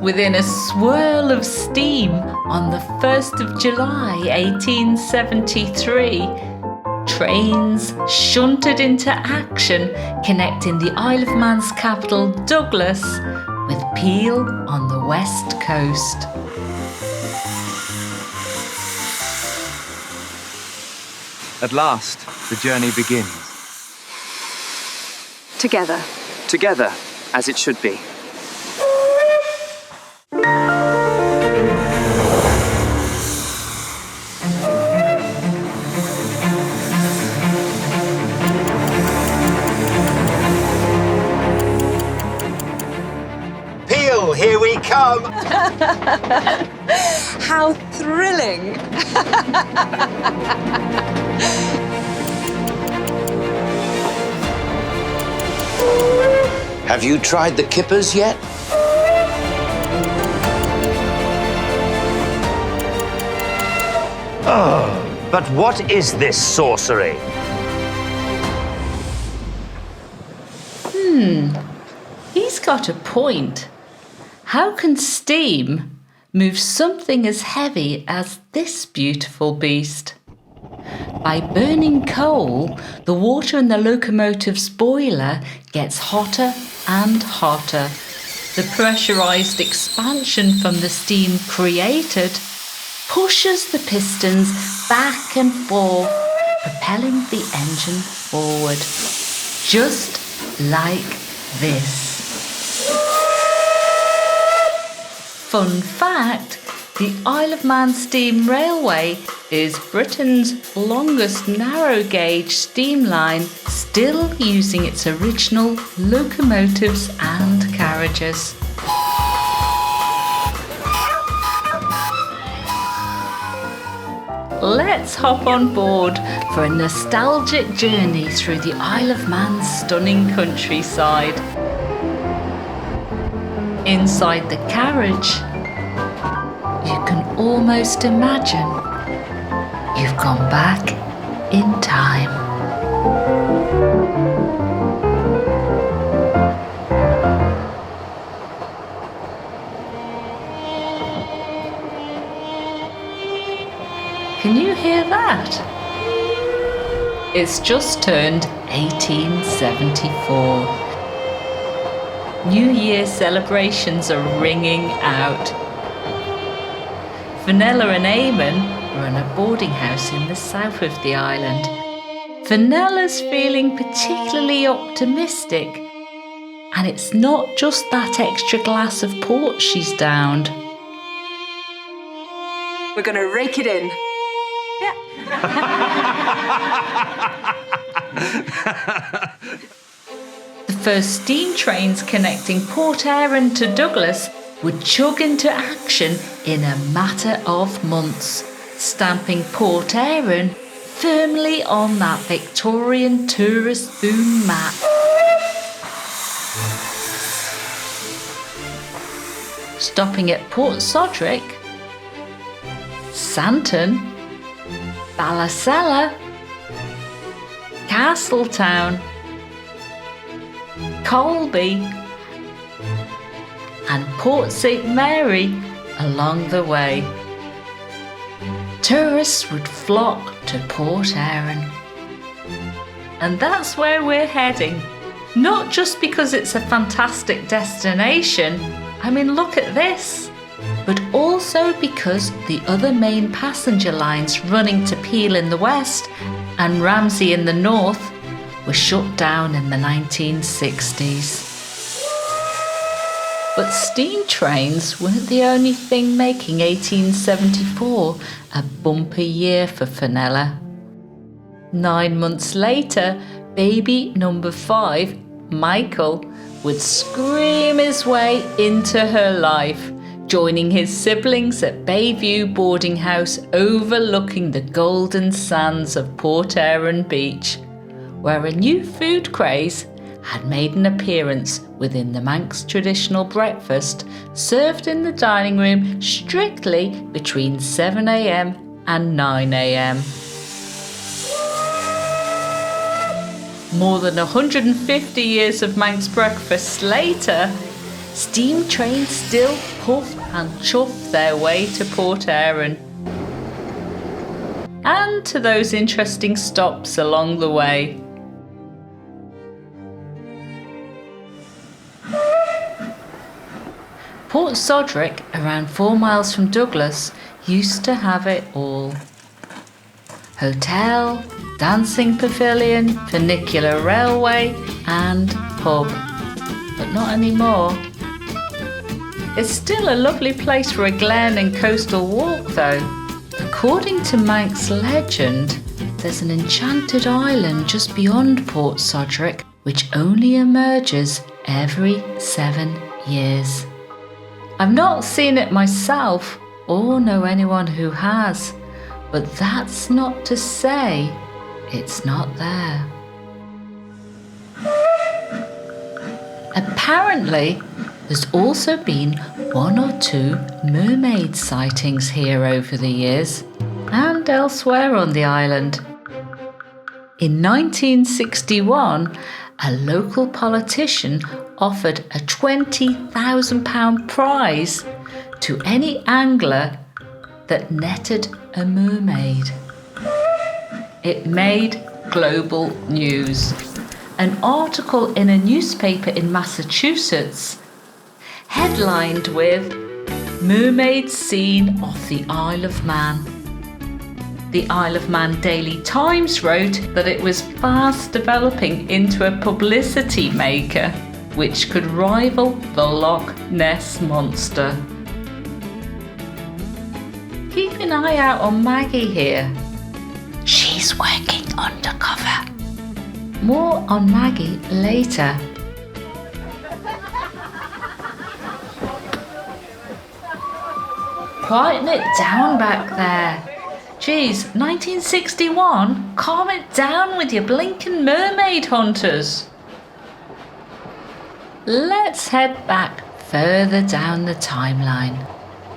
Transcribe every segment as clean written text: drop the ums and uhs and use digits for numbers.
Within a swirl of steam on the 1st of July 1873, trains shunted into action connecting the Isle of Man's capital Douglas with Peel on the west coast. At last, the journey begins. Together. Together, as it should be. Peel, here we come! How thrilling! Have you tried the kippers yet? Oh, but what is this sorcery? He's got a point. How can steam move something as heavy as this beautiful beast? By burning coal, the water in the locomotive's boiler gets hotter and hotter. The pressurised expansion from the steam created pushes the pistons back and forth, propelling the engine forward. Just like this. Fun fact, the Isle of Man Steam Railway is Britain's longest narrow gauge steam line, still using its original locomotives and carriages. Let's hop on board for a nostalgic journey through the Isle of Man's stunning countryside. Inside the carriage, you can almost imagine you've gone back in time. Can you hear that? It's just turned 1874. New Year celebrations are ringing out. Fenella and Eamon run a boarding house in the south of the island. Fenella's feeling particularly optimistic, and it's not just that extra glass of port she's downed. We're going to rake it in. Yeah. The first steam trains connecting Port Erin to Douglas would chug into action in a matter of months, stamping Port Erin firmly on that Victorian tourist boom map. Stopping at Port Sodric, Santon, Ballasella, Castletown, Colby and Port St Mary along the way. Tourists would flock to Port Erin. And that's where we're heading. Not just because it's a fantastic destination, I mean look at this, but also because the other main passenger lines running to Peel in the west and Ramsey in the north were shut down in the 1960s. But steam trains weren't the only thing making 1874 a bumper year for Fenella. 9 months later, baby number 5, Michael, would scream his way into her life, joining his siblings at Bayview Boarding House overlooking the golden sands of Port Erin Beach, where a new food craze had made an appearance within the Manx traditional breakfast served in the dining room strictly between 7 a.m. and 9 a.m. More than 150 years of Manx breakfasts later, steam trains still puff and chuff their way to Port Erin. And to those interesting stops along the way. Port Sodric, around 4 miles from Douglas, used to have it all. Hotel, dancing pavilion, funicular railway and pub. But not anymore. It's still a lovely place for a glen and coastal walk though. According to Manx legend, there's an enchanted island just beyond Port Sodric which only emerges every 7 years. I've not seen it myself or know anyone who has, but that's not to say it's not there. Apparently, there's also been 1 or 2 mermaid sightings here over the years and elsewhere on the island. In 1961, a local politician offered a £20,000 prize to any angler that netted a mermaid. It made global news. An article in a newspaper in Massachusetts headlined with "Mermaid Seen off the Isle of Man." The Isle of Man Daily Times wrote that it was fast developing into a publicity maker which could rival the Loch Ness Monster. Keep an eye out on Maggie here. She's working undercover. More on Maggie later. Quieten it down back there. Geez, 1961? Calm it down with your blinking mermaid hunters. Let's head back further down the timeline.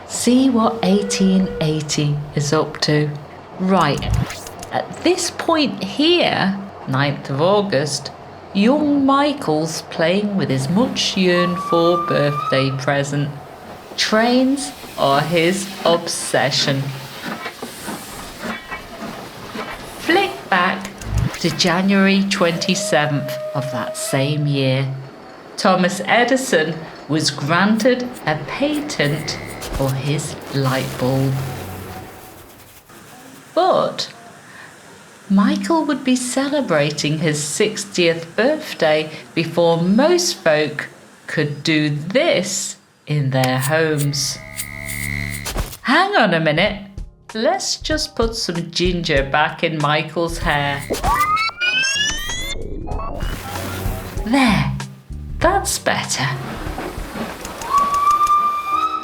See what 1880 is up to. Right, at this point here, 9th of August, young Michael's playing with his much yearned for birthday present. Trains are his obsession. Flick back to January 27th of that same year. Thomas Edison was granted a patent for his light bulb. But Michael would be celebrating his 60th birthday before most folk could do this in their homes. Hang on a minute. Let's just put some ginger back in Michael's hair. There, that's better.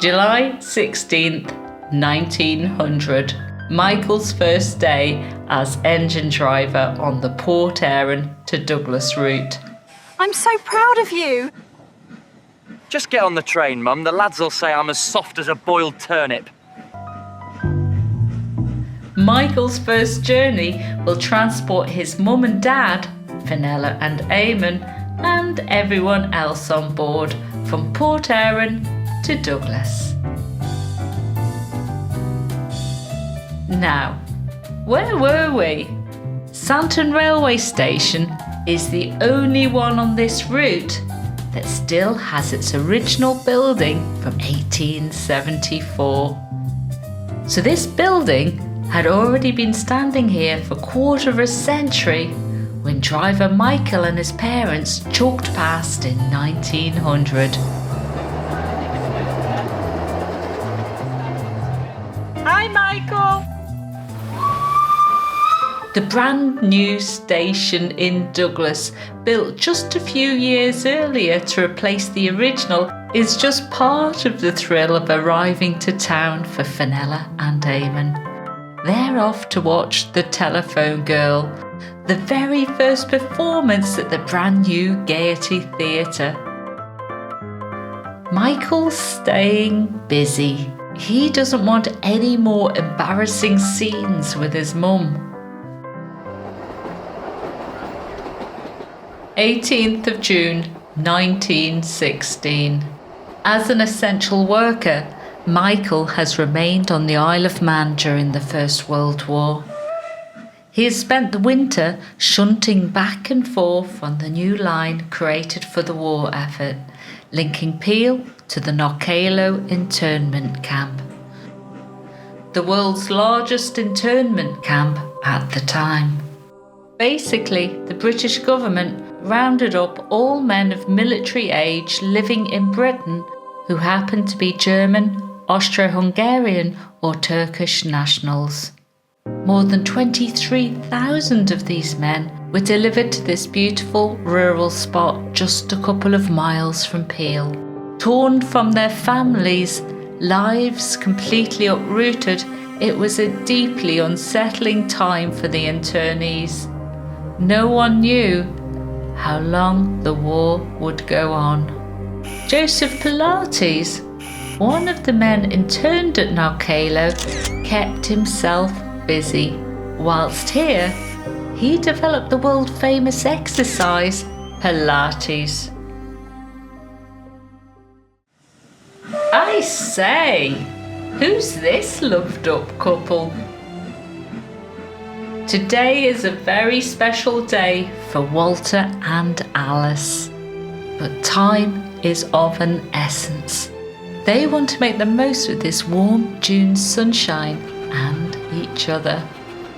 July 16th, 1900. Michael's first day as engine driver on the Port Erin to Douglas route. I'm so proud of you. Just get on the train, Mum. The lads will say I'm as soft as a boiled turnip. Michael's first journey will transport his mum and dad, Fenella and Eamon, and everyone else on board from Port Erin to Douglas. Now, where were we? Santon Railway Station is the only one on this route that still has its original building from 1874. So this building had already been standing here for 1/4 century when driver Michael and his parents chalked past in 1900. Hi, Michael! The brand new station in Douglas, built just a few years earlier to replace the original, is just part of the thrill of arriving to town for Fenella and Eamon. They're off to watch The Telephone Girl, the very first performance at the brand new Gaiety Theatre. Michael's staying busy. He doesn't want any more embarrassing scenes with his mum. 18th of June, 1916. As an essential worker, Michael has remained on the Isle of Man during the First World War. He has spent the winter shunting back and forth on the new line created for the war effort, linking Peel to the Knockaloe internment camp, the world's largest internment camp at the time. Basically, the British government rounded up all men of military age living in Britain who happened to be German, Austro-Hungarian or Turkish nationals. More than 23,000 of these men were delivered to this beautiful rural spot just a couple of miles from Peel. Torn from their families, lives completely uprooted, it was a deeply unsettling time for the internees. No one knew how long the war would go on. Joseph Pilates, one of the men interned at Knockaloe, kept himself busy. Whilst here, he developed the world-famous exercise, Pilates. I say, who's this loved-up couple? Today is a very special day for Walter and Alice, but time is of an essence. They want to make the most of this warm June sunshine and each other.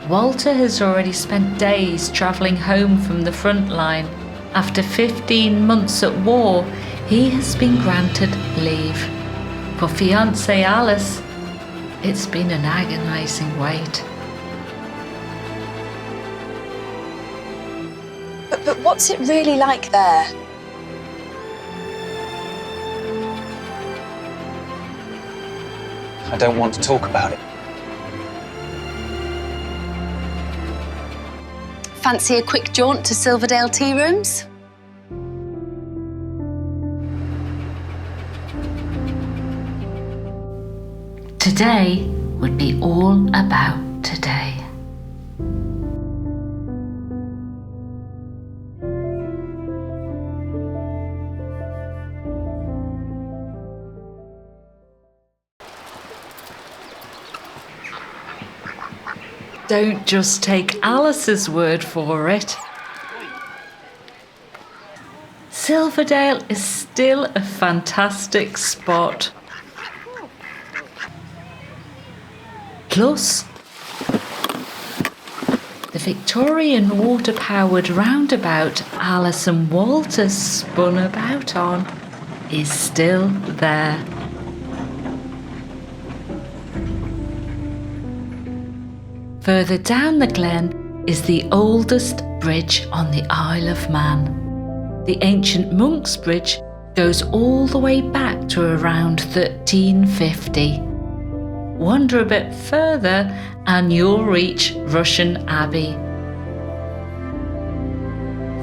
Walter has already spent days travelling home from the front line. After 15 months at war, he has been granted leave. For fiancée Alice, it's been an agonising wait. But what's it really like there? I don't want to talk about it. Fancy a quick jaunt to Silverdale Tea Rooms? Today would be all about today. Don't just take Alice's word for it. Silverdale is still a fantastic spot. Plus, the Victorian water-powered roundabout Alice and Walter spun about on is still there. Further down the glen is the oldest bridge on the Isle of Man. The ancient Monk's Bridge goes all the way back to around 1350. Wander a bit further and you'll reach Rushen Abbey.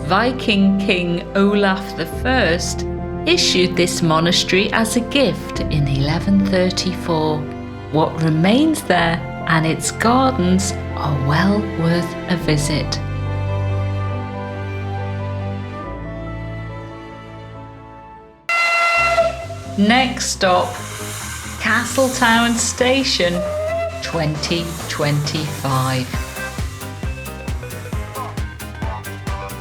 Viking King Olaf I issued this monastery as a gift in 1134. What remains there and its gardens are well worth a visit. Next stop, Castletown Station, 2025.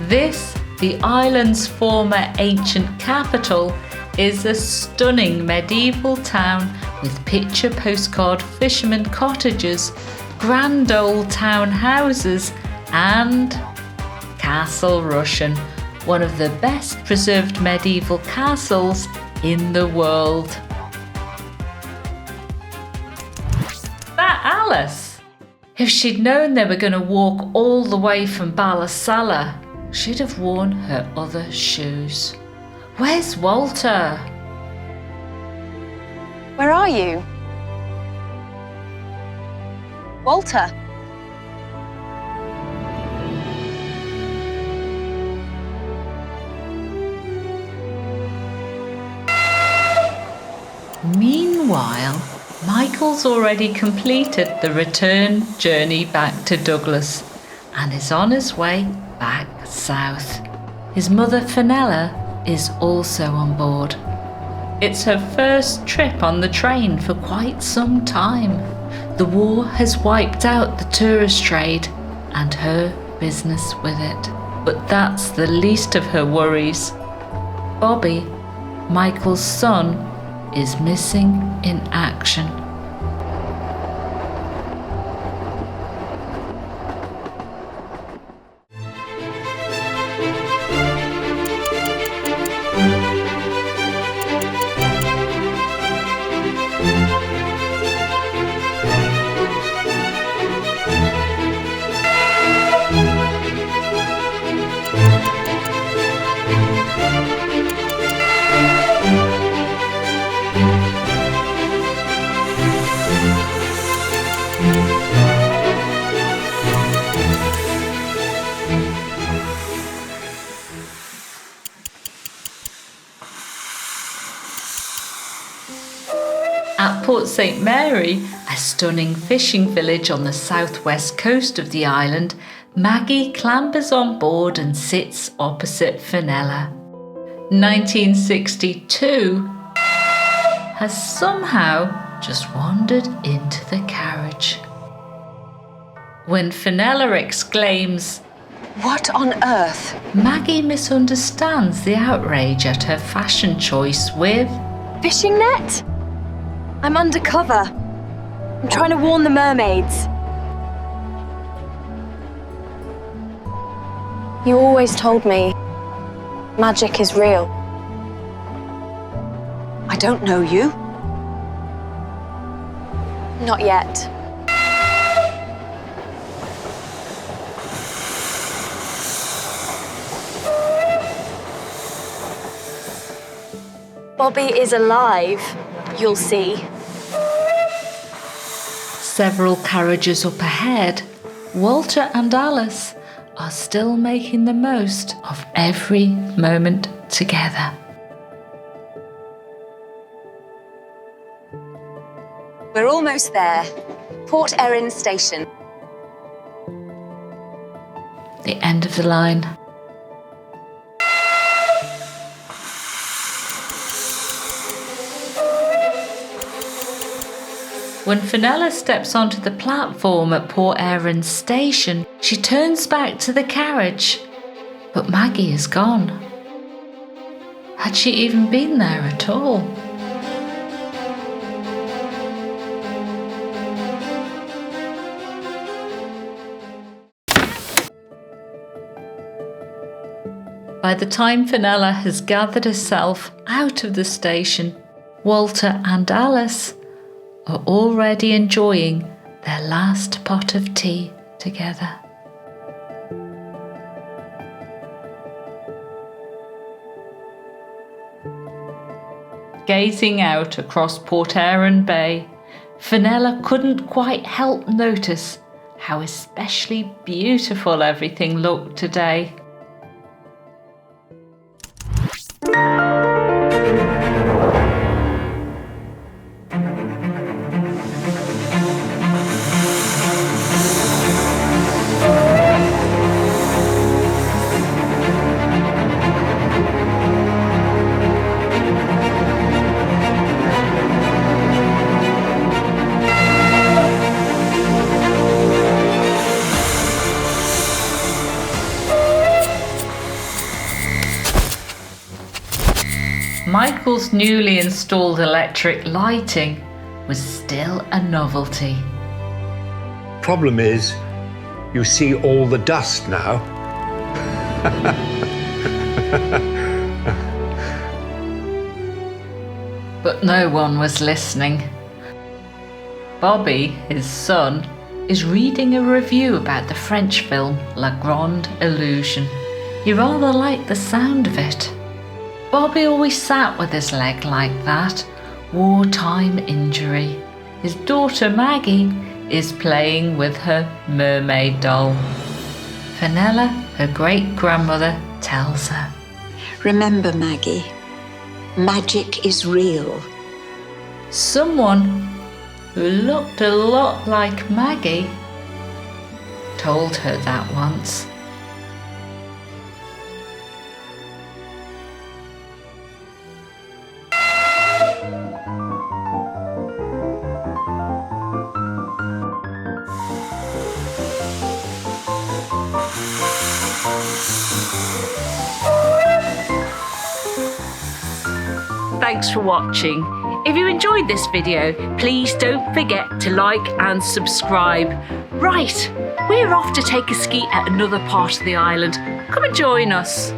This, the island's former ancient capital, is a stunning medieval town with picture postcard fishermen cottages, grand old town houses and Castle Rushen, one of the best preserved medieval castles in the world. That Alice! If she'd known they were going to walk all the way from Ballasalla, she'd have worn her other shoes. Where's Walter? Where are you? Walter? Meanwhile, Michael's already completed the return journey back to Douglas and is on his way back south. His mother Fenella is also on board. It's her first trip on the train for quite some time. The war has wiped out the tourist trade and her business with it. But that's the least of her worries. Bobby, Michael's son, is missing in action. At Port St Mary, a stunning fishing village on the southwest coast of the island, Maggie clambers on board and sits opposite Fenella. 1962 has somehow just wandered into the carriage. When Fenella exclaims, What on earth? Maggie misunderstands the outrage at her fashion choice with, Fishing net? I'm undercover. I'm trying to warn the mermaids. You always told me magic is real. I don't know you. Not yet. Bobby is alive, you'll see. Several carriages up ahead, Walter and Alice are still making the most of every moment together. We're almost there. Port Erin Station. The end of the line. When Fenella steps onto the platform at Port Erin Station, she turns back to the carriage, but Maggie is gone. Had she even been there at all? By the time Fenella has gathered herself out of the station, Walter and Alice are already enjoying their last pot of tea together. Gazing out across Port Erin Bay, Fenella couldn't quite help notice how especially beautiful everything looked today. Michael's newly installed electric lighting was still a novelty. Problem is, you see all the dust now. But no one was listening. Bobby, his son, is reading a review about the French film La Grande Illusion. He rather liked the sound of it. Bobby always sat with his leg like that, wartime injury. His daughter Maggie is playing with her mermaid doll. Fenella, her great-grandmother, tells her, Remember, Maggie, magic is real. Someone who looked a lot like Maggie told her that once. thanks for watching. If you enjoyed this video, please don't forget to like and subscribe. Right, we're off to take a ski at another part of the island. Come and join us.